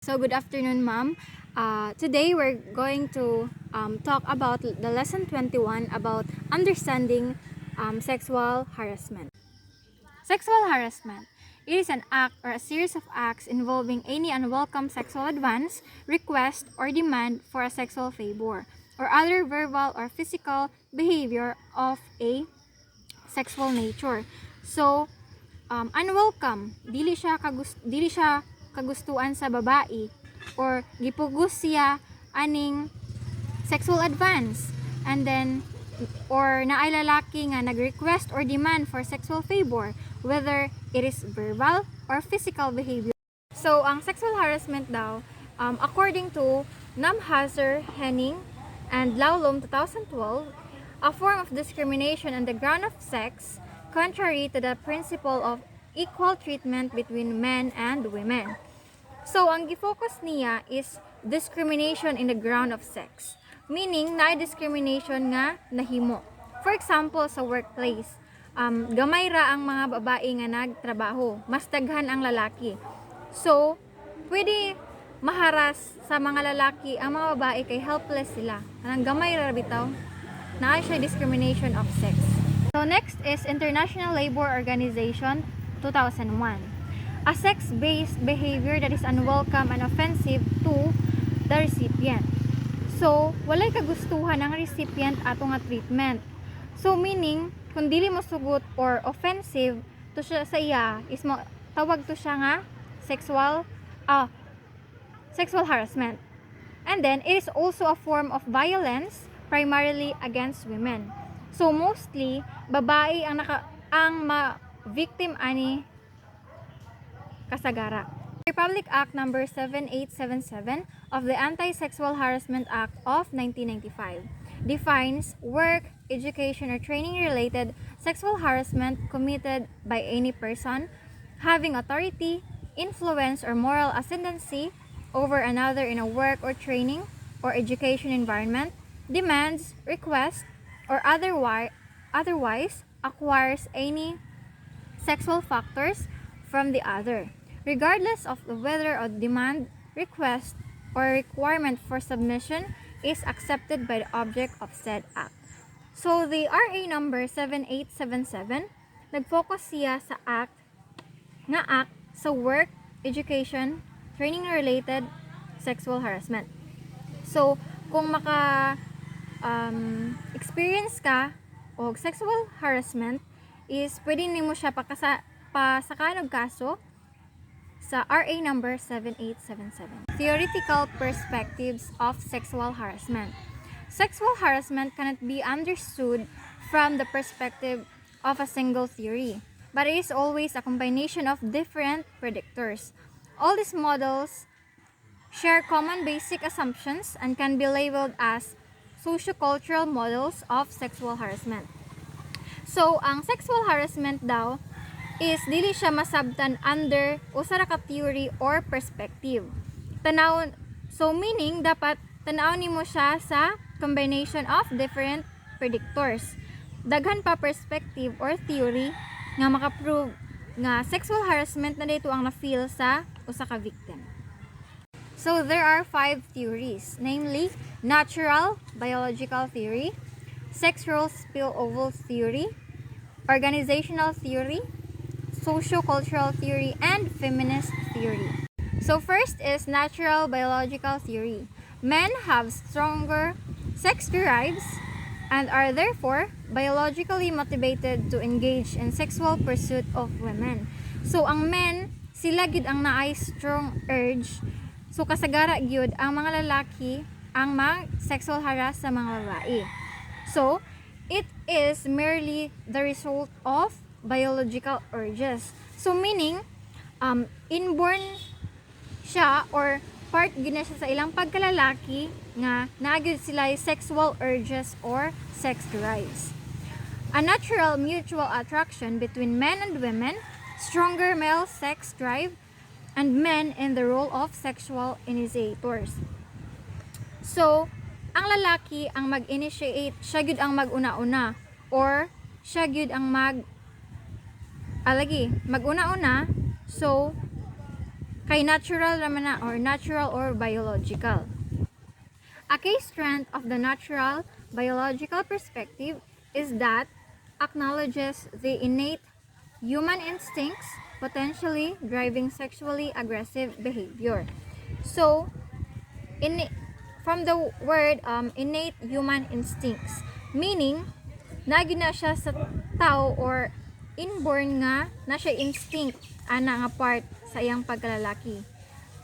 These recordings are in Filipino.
So good afternoon, ma'am. Today we're going to talk about the lesson 21 about understanding sexual harassment. Sexual harassment. It is an act or a series of acts involving any unwelcome sexual advance, request, or demand for a sexual favor, or other verbal or physical behavior of a sexual nature. So, unwelcome, dili siya kagustuhan sa babae or gipugos siya aning sexual advance, and then or naay lalaki nga nag-request or demand for sexual favor, whether it is verbal or physical behavior. So ang sexual harassment daw, according to Namhazer, Henning, and Laulom 2012, a form of discrimination on the ground of sex, contrary to the principle of equal treatment between men and women. So, ang gifocus niya is discrimination in the ground of sex. Meaning, na-discrimination nga nahimo. For example, sa workplace, gamay ra ang mga babae nga nagtrabaho. Mas daghan ang lalaki. So, pwede maharas sa mga lalaki ang mga babae kay helpless sila. Anang gamay ra bitaw. Naa siya discrimination of sex. So, next is International Labor Organization 2001. A sex-based behavior that is unwelcome and offensive to the recipient. So, walay kagustuhan ng recipient ato nga treatment. So, meaning, kung dili mo sugot or offensive to siya sa iya, is mo, tawag to siya nga sexual harassment. And then, it is also a form of violence, primarily against women. So, mostly, babae ang victim ani kasagara. Republic Act number 7877 of the Anti-Sexual Harassment Act of 1995 defines work, education, or training-related sexual harassment committed by any person having authority, influence, or moral ascendancy over another in a work or training or education environment, demands, requests, or otherwise acquires any sexual factors from the other, regardless of whether a demand, request, or requirement for submission is accepted by the object of said act. So, the RA number 7877, nag-focus siya sa act sa work, education, training-related sexual harassment. So, kung experience ka o sexual harassment, is pwede nimo siya pasakan og kaso sa RA number 7877. Theoretical perspectives of sexual harassment. Sexual harassment cannot be understood from the perspective of a single theory, but it is always a combination of different predictors. All these models share common basic assumptions and can be labeled as sociocultural models of sexual harassment. So, ang sexual harassment daw is dili siya masabtan under usa ra ka theory or perspective. So meaning dapat tanaw nimo siya sa combination of different predictors. Daghan pa perspective or theory nga makaprove nga sexual harassment na dito ang na-feel sa usa ka victim. So there are 5 theories, namely natural biological theory, sex role spillover theory, organizational theory, socio-cultural theory, and feminist theory. So first is natural biological theory. Men have stronger sex drives and are therefore biologically motivated to engage in sexual pursuit of women. So ang men, sila gid ang naay strong urge. So kasagara gyud ang mga lalaki ang mag-sexual harass sa mga babae. So it is merely the result of biological urges. So meaning, inborn siya or part gyud na siya sa ilang pagkalalaki nga naagid sila sexual urges or sex drives. A natural mutual attraction between men and women, stronger male sex drive, and men in the role of sexual initiators. So, ang lalaki ang mag-initiate, siya gyud ang mag-una-una or siya gyud ang maguna-una. So kay natural naman na or natural or biological. A key strength of the natural biological perspective is that acknowledges the innate human instincts potentially driving sexually aggressive behavior. So, from the word innate human instincts, meaning nagina siya sa tao or inborn nga na siya instinct ana nga part sa iyang pagkalalaki.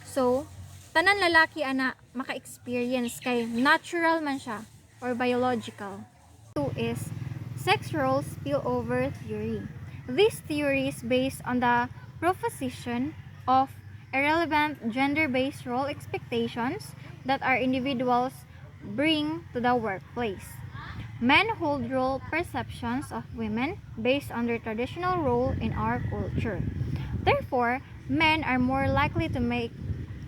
So, tanan lalaki ana maka-experience kay natural man siya or biological. Two is sex role spillover theory. This theory is based on the proposition of irrelevant gender-based role expectations that our individuals bring to the workplace. Men hold role perceptions of women based on their traditional role in our culture. Therefore, men are more likely to make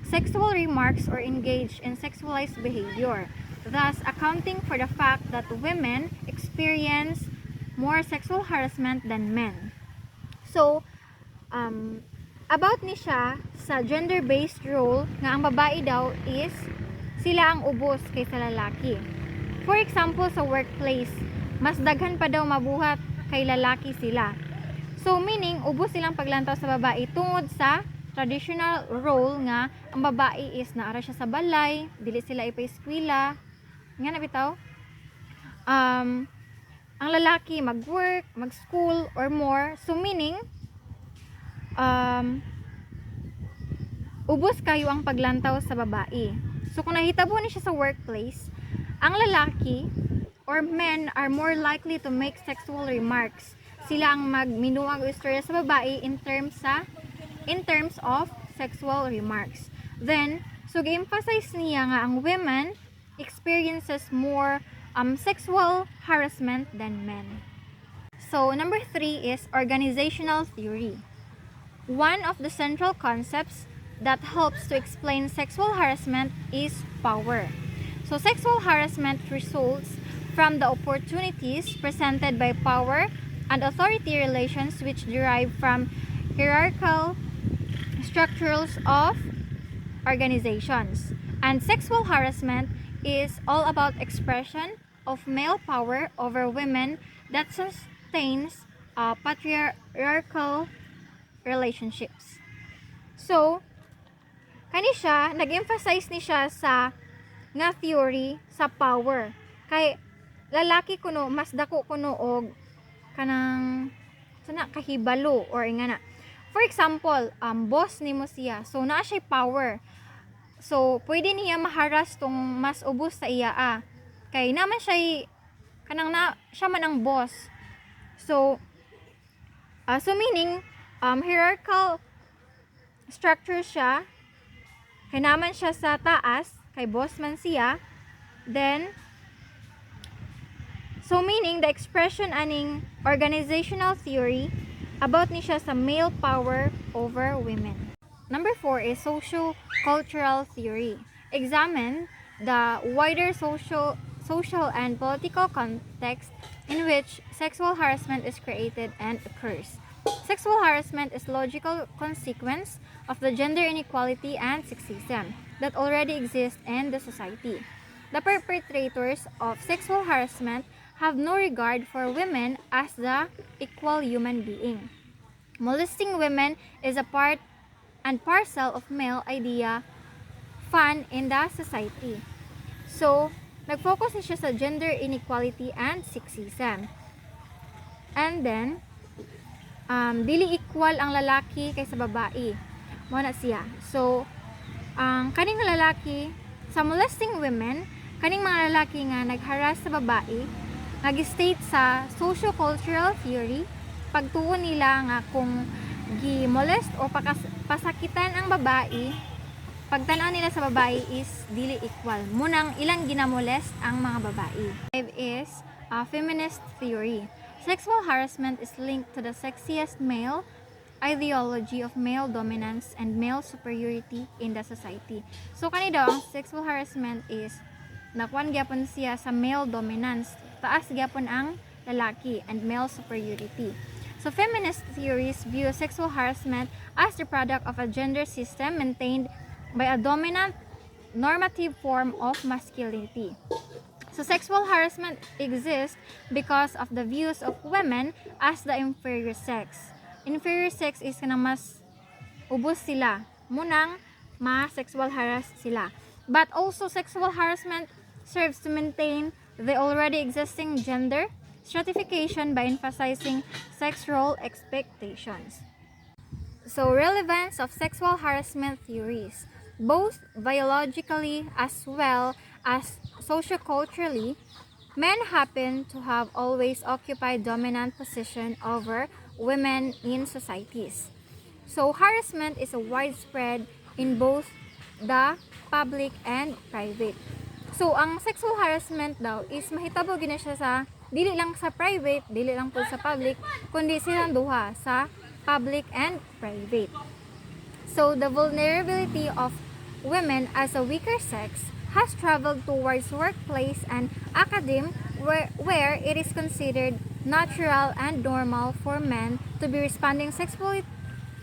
sexual remarks or engage in sexualized behavior, thus accounting for the fact that women experience more sexual harassment than men. So, about ni siya sa gender-based role nga ang babae daw is sila ang ubos kaysa lalaki. For example, sa workplace, mas daghan pa daw mabuhat kay lalaki sila. So, meaning, ubos silang paglantaw sa babae tungod sa traditional role nga ang babae is naara siya sa balay, dili sila ipa-eskwela, nga nabitaw. Ang lalaki mag-work, mag-school, or more. So, meaning, ubos kayo ang paglantaw sa babae. So, kung nahitabo ni siya sa workplace, ang lalaki or men are more likely to make sexual remarks. Sila ang magminuwag o istorya sa babae in terms of sexual remarks. Then, so gi-emphasize niya nga ang women experiences more sexual harassment than men. So, number 3 is organizational theory. One of the central concepts that helps to explain sexual harassment is power. So, sexual harassment results from the opportunities presented by power and authority relations which derive from hierarchical structures of organizations. And sexual harassment is all about expression of male power over women that sustains patriarchal relationships. So, kani siya, nag-emphasize ni siya sa nga theory sa power. Kay lalaki kuno mas dako kuno og kanang sana kahibalo or ingana. For example, boss nimo siya. So naa siya power. So pwede niya maharas tong mas ubos sa iya. Kay naman siya kanang na siya man ang boss. So meaning hierarchical structure siya. Kay naman siya sa taas, kay boss man siya. Then so meaning the expression aning organizational theory about ni siya sa male power over women. Number 4 is socio-cultural theory. Examine the wider social and political context in which sexual harassment is created and occurs. Sexual harassment is logical consequence of the gender inequality and sexism that already exist in the society. The perpetrators of sexual harassment have no regard for women as the equal human being. Molesting women is a part and parcel of male idea fun in the society. So, nag-focus na siya sa gender inequality and sexism. And then, dili equal ang lalaki kaysa babae. Mo na siya. So, ang kaning lalaki sa molesting women, kaning mga lalaki nga nagharas sa babae, nag-state sa socio-cultural theory, pagtuon nila nga kung gi-molest o pasakitan ang babae, pagtanaw nila sa babae is dili equal. Munang ilang ginamolest ang mga babae. 5 is feminist theory. Sexual harassment is linked to the sexiest male ideology of male dominance and male superiority in the society. So kani daw ang sexual harassment is nakuan gyapon siya sa male dominance, taas gyapon ang lalaki and male superiority. So feminist theories view sexual harassment as the product of a gender system maintained by a dominant normative form of masculinity. So sexual harassment exists because of the views of women as the inferior sex. Inferior sex is kanang mas ubos sila. Munang ma-sexual harass sila. But also sexual harassment serves to maintain the already existing gender stratification by emphasizing sex role expectations. So, relevance of sexual harassment theories. Both biologically as well as socioculturally, men happen to have always occupied dominant position over women in societies. So, harassment is a widespread in both the public and private. So, ang sexual harassment daw is mahitabo gina siya sa dili lang sa private, dili lang po sa public, kundi silang duha sa public and private. So, the vulnerability of women as a weaker sex has traveled towards workplace and academe where it is considered natural and normal for men to be responding sexually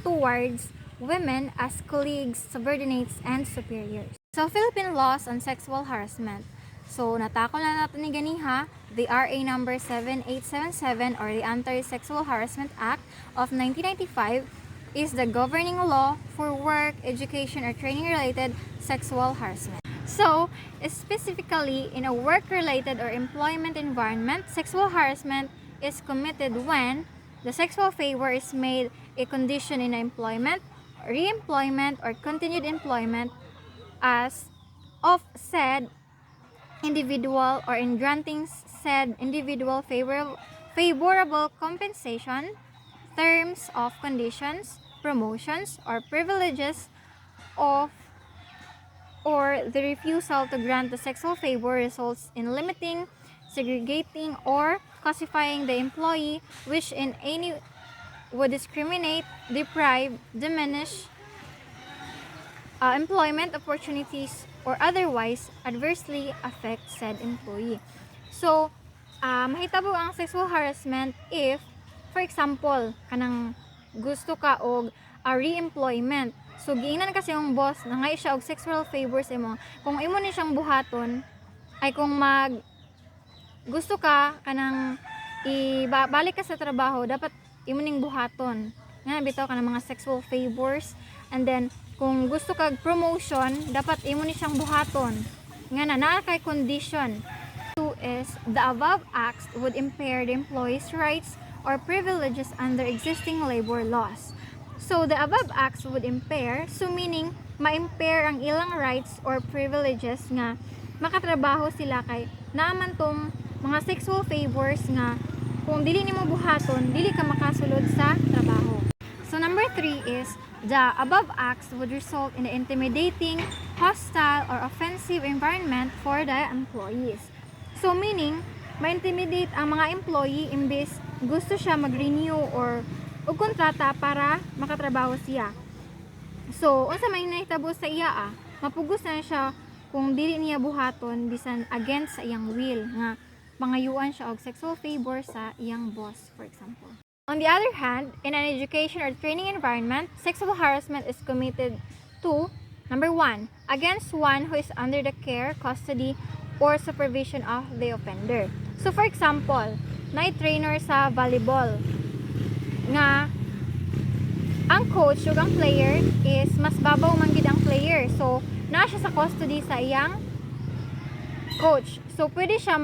towards women as colleagues, subordinates, and superiors. So, Philippine laws on sexual harassment. So, natako na natin ni ganiha, the RA number 7877 or the Anti-Sexual Harassment Act of 1995 is the governing law for work, education, or training-related sexual harassment. So, specifically in a work-related or employment environment, sexual harassment is committed when the sexual favor is made a condition in employment, re-employment, or continued employment as of said individual or in granting said individual favorable compensation, terms of conditions, promotions, or privileges of or the refusal to grant the sexual favor results in limiting, segregating, or classifying the employee which in any would discriminate, deprive, diminish employment opportunities or otherwise adversely affect said employee. So, mahitabo ang sexual harassment if, for example, kanang gusto ka og re-employment. So, giingnan kasi yung boss na nga siya og sexual favors imo. Kung imo ni siyang buhaton, ay kung gusto ka kanang ibalik ka sa trabaho, dapat imo ning buhaton. Nga bitaw ka ng mga sexual favors, and then kung gusto kag promotion, dapat imo ni siyang buhaton. Nga na kay condition. 2 is the above acts would impair the employee's rights or privileges under existing labor laws. So the above acts would impair, so meaning ma-impair ang ilang rights or privileges nga makatrabaho sila kay naaman tong mga sexual favors nga kung dili nimo buhaton, dili ka makasulod sa trabaho. So number 3 is the above acts would result in the intimidating, hostile, or offensive environment for the employees. So meaning, ma-intimidate ang mga employee imbes gusto siya mag-renew or kontrata para makatrabaho siya. So, unsa may nahitabo sa iya mapugos na siya kung dili niya buhaton bisan against sa iyang will nga mangayuan siya og sexual favor sa iyang boss, for example. On the other hand, in an education or training environment, sexual harassment is committed to, number 1, against one who is under the care, custody, or supervision of the offender. So for example, trainer sa volleyball nga ang coach ug ang player is mas babaw man gid ang player. So naa siya sa custody sa iyang coach. So pwede siya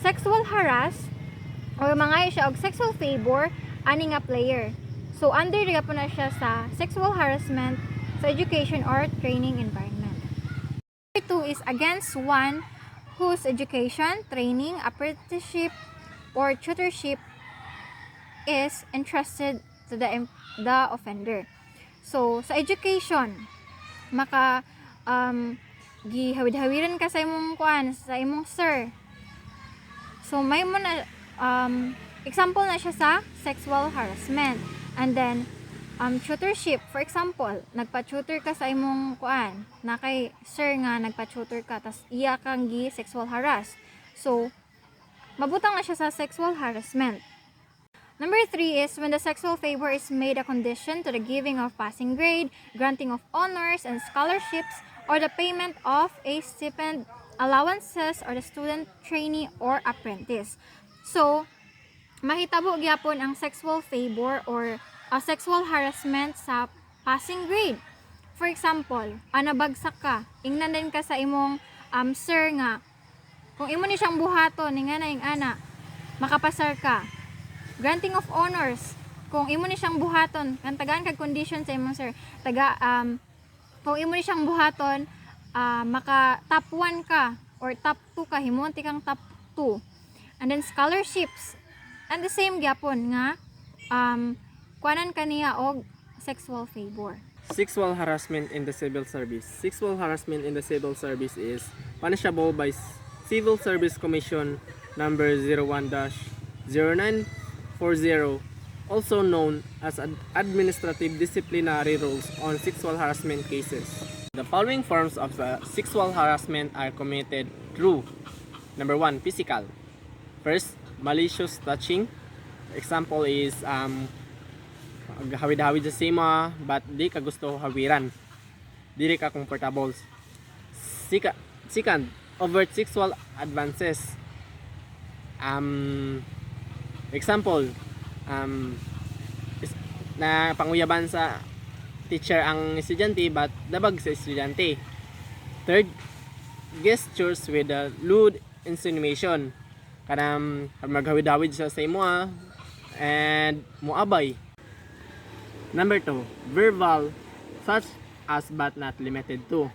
sexual harass or mangayo siya og sexual favor ani nga player. So under po na siya sa sexual harassment sa education or training environment. Number 2 is against one whose education, training, apprenticeship, or tutorship is entrusted to the offender. So sa education, gihawid-hawiran ka sa imong sa imong sir. So may mo na example na siya sa sexual harassment. And then tutorship, for example, nagpa-tutor ka sa imong na kay sir nga nagpa-tutor ka tas iya kang sexual harass. So mabutang na siya sa sexual harassment. Number 3 is when the sexual favor is made a condition to the giving of passing grade, granting of honors and scholarships, or the payment of a stipend, allowances, or the student, trainee, or apprentice. So, mahitabo gyapon ang sexual favor or sexual harassment sa passing grade. For example, nabagsak ka, ingnan din ka sa imong sir nga, kung imo ni siyang buhaton, nga na yung ana, makapasar ka. Granting of honors, kung imo ni siyang buhaton, kan tagaan kag condition sa imong sir, kung imo ni siyang buhaton, maka top 1 ka or top 2 ka, himonti kang top 2. And then scholarships, and the same gyapon nga kuanan kaniya og sexual favor. Sexual harassment in the civil service. Sexual harassment in the civil service is punishable by Civil Service Commission number 01-0940, also known as Administrative Disciplinary Rules on Sexual Harassment Cases. The following forms of sexual harassment are committed through: number 1, physical. First, malicious touching. Example is hawid-hawid sa sima but di ka gusto hawiran, di ka comfortable. Second, overt sexual advances. Example, na panguyaban sa teacher ang estudyante but dabag sa estudyante. Third, gestures with a lewd insinuation. Kanang maghawid-hawid siya sa imo and muabay. Number 2, verbal, such as but not limited to.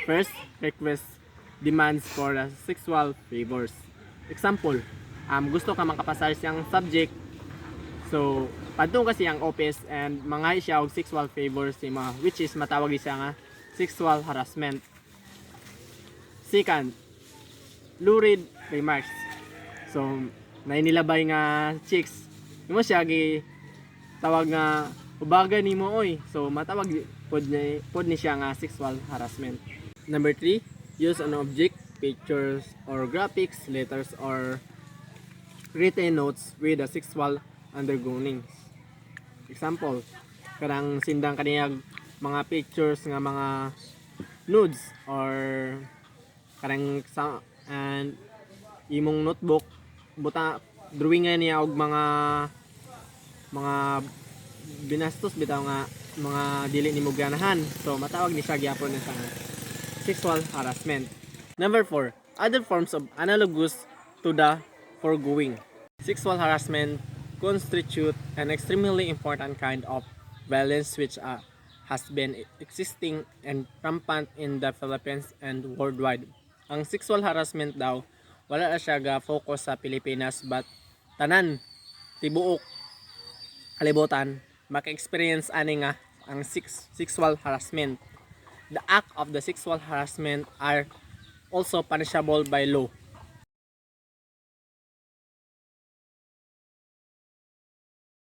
First, request, demands for sexual favors. Example, gusto ka makapasar siyang subject, so padung kasi ang office and mangay siya og sexual favors which is matawag siya nga sexual harassment. Second, lurid remarks. So nainilabay nga chicks, imo siya gi tawag nga ubaga nimo oy, so matawag pod ni siya nga sexual harassment. Number 3, use an object, pictures or graphics, letters or written notes with a sexual undergoings. Example, karang sindang kaniyag mga pictures nga mga nudes or karang and imong notebook buta drawingan niya og mga binastos bitaw nga mga dili nimo ganahan, so matawag ni siya gyapon sa sexual harassment. Number 4, other forms of analogous to the foregoing. Sexual harassment constitute an extremely important kind of violence which has been existing and rampant in the Philippines and worldwide. Ang sexual harassment daw wala na siya ga-focus sa Pilipinas but tanan tibuok kalibutan maka-experience ani nga ang sexual harassment. The act of the sexual harassment are also punishable by law.